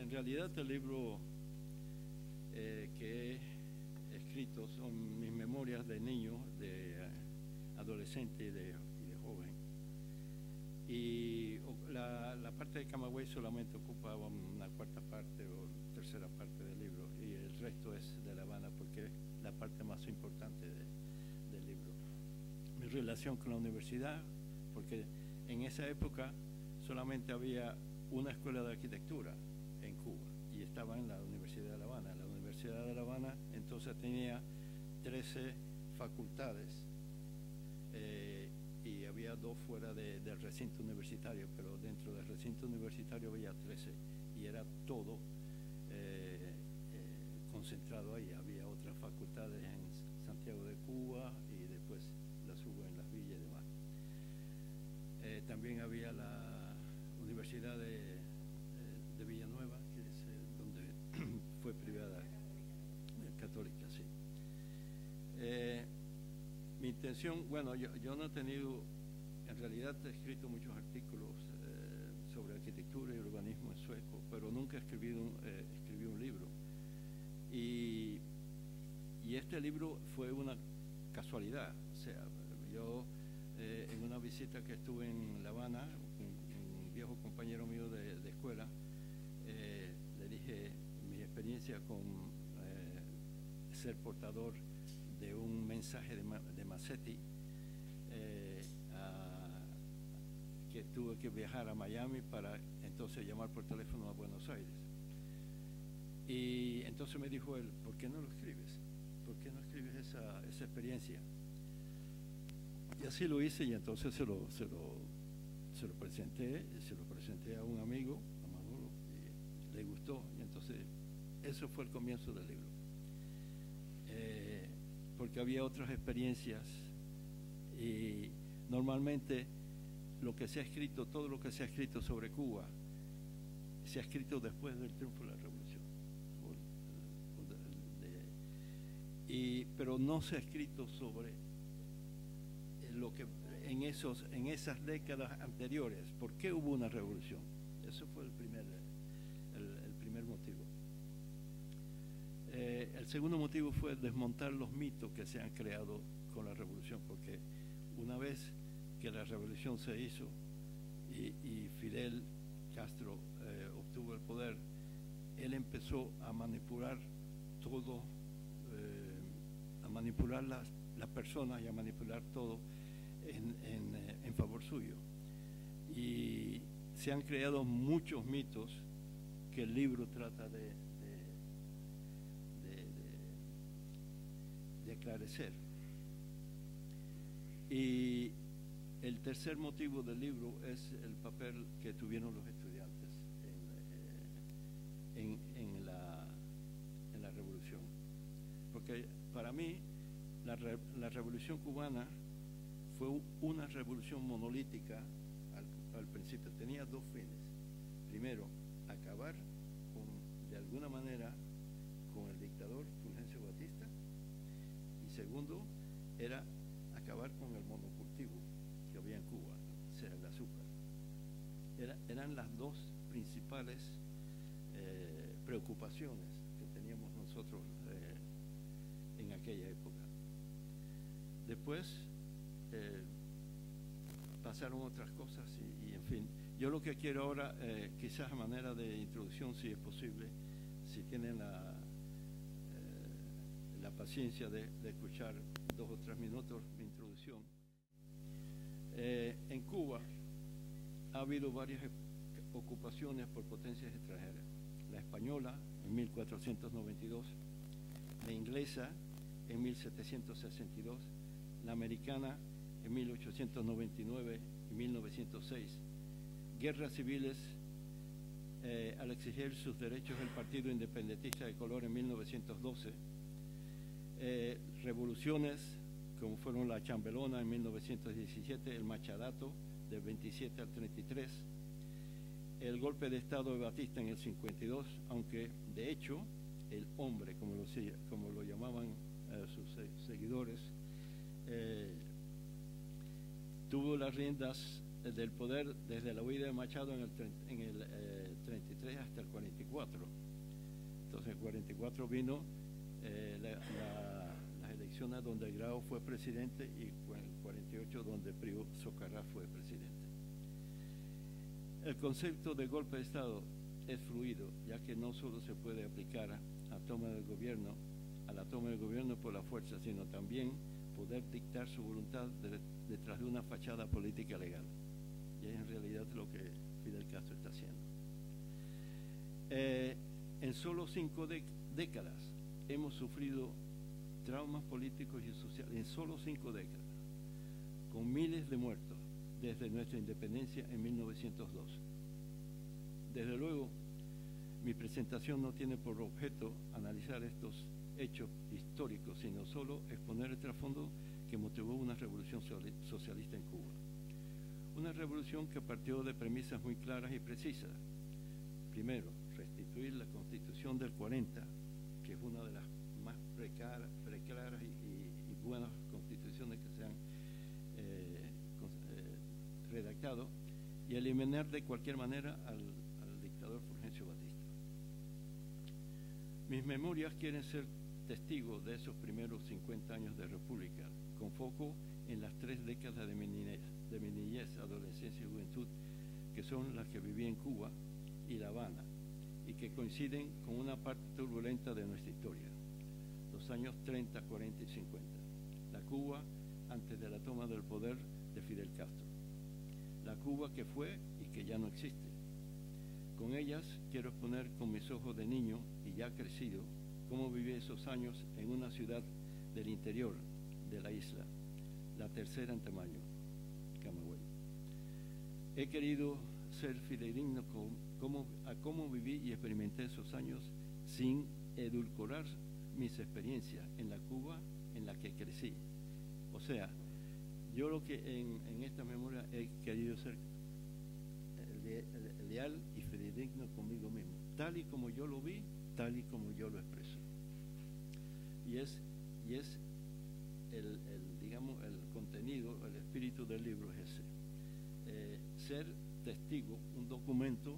En realidad el libro que he escrito son mis memorias de niño, de adolescente y de joven. Y la parte de Camagüey solamente ocupa una cuarta parte o tercera parte del libro, y el resto es de La Habana porque es la parte más importante del libro. Mi relación con la universidad, porque en esa época solamente había una escuela de arquitectura en Cuba y estaba en la Universidad de La Habana. La Universidad de La Habana entonces tenía 13 facultades y había 2 fuera del recinto universitario, pero dentro del recinto universitario había 13 y era todo concentrado ahí. Había otras facultades en Santiago de Cuba y después las hubo en Las Villas y demás. También había la Universidad de Villanueva, que es donde fue privada, católica, sí. Mi intención, bueno, yo no he tenido, en realidad he escrito muchos artículos sobre arquitectura y urbanismo en sueco, pero nunca escribí un libro. Y este libro fue una casualidad. O sea, yo en una visita que estuve en La Habana, un viejo compañero mío de escuela, le dije mi experiencia con ser portador de un mensaje de Mazzetti, que tuve que viajar a Miami para entonces llamar por teléfono a Buenos Aires. Y entonces me dijo él, ¿por qué no lo escribes? ¿Por qué no escribes esa experiencia? Y así lo hice, y entonces se lo presenté a un amigo, a Manolo, y le gustó, y entonces eso fue el comienzo del libro. Porque había otras experiencias, y normalmente todo lo que se ha escrito sobre Cuba se ha escrito después del triunfo de la revolución, pero no se ha escrito sobre lo que en esas décadas anteriores. ¿Por qué hubo una revolución? Eso fue el primer motivo. El segundo motivo fue desmontar los mitos que se han creado con la revolución, porque una vez que la revolución se hizo y Fidel Castro obtuvo el poder, él empezó a manipular todo, a manipular las personas y a manipular todo en favor suyo. Y se han creado muchos mitos que el libro trata de aclarecer. Y el tercer motivo del libro es el papel que tuvieron los estudiantes en la revolución. Porque para mí la revolución cubana fue una revolución monolítica al principio. Tenía 2 fines. Primero, acabar de alguna manera con el dictador Fulgencio Batista, y segundo, era acabar con el monocultivo que había en Cuba, o sea, el azúcar. Eran las 2 principales preocupaciones que teníamos nosotros en aquella época. Después pasaron otras cosas y en fin. Yo lo que quiero ahora, quizás a manera de introducción, si es posible, si tienen la paciencia de escuchar 2 o 3 minutos mi introducción. En Cuba ha habido varias ocupaciones por potencias extranjeras. La española en 1492, la inglesa en 1762, la americana en 1899 y 1906. Guerras civiles al exigir sus derechos el Partido Independentista de Color en 1912. Revoluciones como fueron la Chambelona en 1917, el Machadato del 27 al 33, el golpe de Estado de Batista en el 52, aunque de hecho el hombre, como lo llamaban sus seguidores, tuvo las riendas del poder desde la huida de Machado en el 43 hasta el 44. Entonces, en el 44 vino las elecciones donde Grau fue presidente y en el 48 donde Pío Socarrás fue presidente. El concepto de golpe de Estado es fluido, ya que no solo se puede aplicar a la toma del gobierno por la fuerza, sino también poder dictar su voluntad detrás de una fachada política legal. Y es en realidad lo que Fidel Castro está haciendo. En solo 5 décadas hemos sufrido traumas políticos y sociales, en solo 5 décadas, con miles de muertos desde nuestra independencia en 1902. Desde luego, mi presentación no tiene por objeto analizar estos hechos históricos, sino solo exponer el trasfondo que motivó una revolución socialista en Cuba. Una revolución que partió de premisas muy claras y precisas. Primero, restituir la Constitución del 40, que es una de las más preclaras y buenas constituciones que se han redactado, y eliminar de cualquier manera al dictador Fulgencio Batista. Mis memorias quieren ser testigos de esos primeros 50 años de República, con foco en las 3 décadas de mi niñez, adolescencia y juventud, que son las que viví en Cuba y La Habana, y que coinciden con una parte turbulenta de nuestra historia, los años 30, 40 y 50, la Cuba antes de la toma del poder de Fidel Castro, la Cuba que fue y que ya no existe. Con ellas quiero exponer con mis ojos de niño y ya crecido cómo viví esos años en una ciudad del interior de la isla, la tercera en tamaño, Camagüey. He querido ser fidedigno a cómo viví y experimenté esos años sin edulcorar mis experiencias en la Cuba en la que crecí. O sea, yo lo que en esta memoria he querido ser leal y fidedigno conmigo mismo, tal y como yo lo vi, tal y como yo lo expreso. Y es digamos, el contenido, el espíritu del libro es ese. Ser testigo, un documento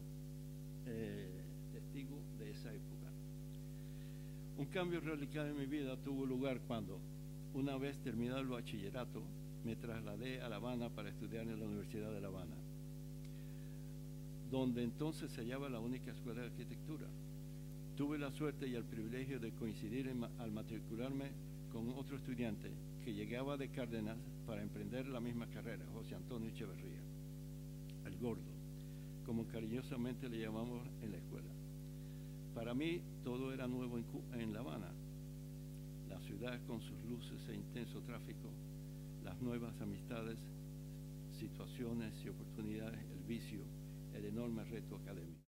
testigo de esa época. Un cambio radical en mi vida tuvo lugar cuando, una vez terminado el bachillerato, me trasladé a La Habana para estudiar en la Universidad de La Habana, donde entonces se hallaba la única escuela de arquitectura. Tuve la suerte y el privilegio de coincidir al matricularme con otro estudiante que llegaba de Cárdenas para emprender la misma carrera, José Antonio Echeverría, el Gordo, como cariñosamente le llamamos en la escuela. Para mí todo era nuevo en La Habana, la ciudad con sus luces e intenso tráfico, las nuevas amistades, situaciones y oportunidades, el vicio, el enorme reto académico.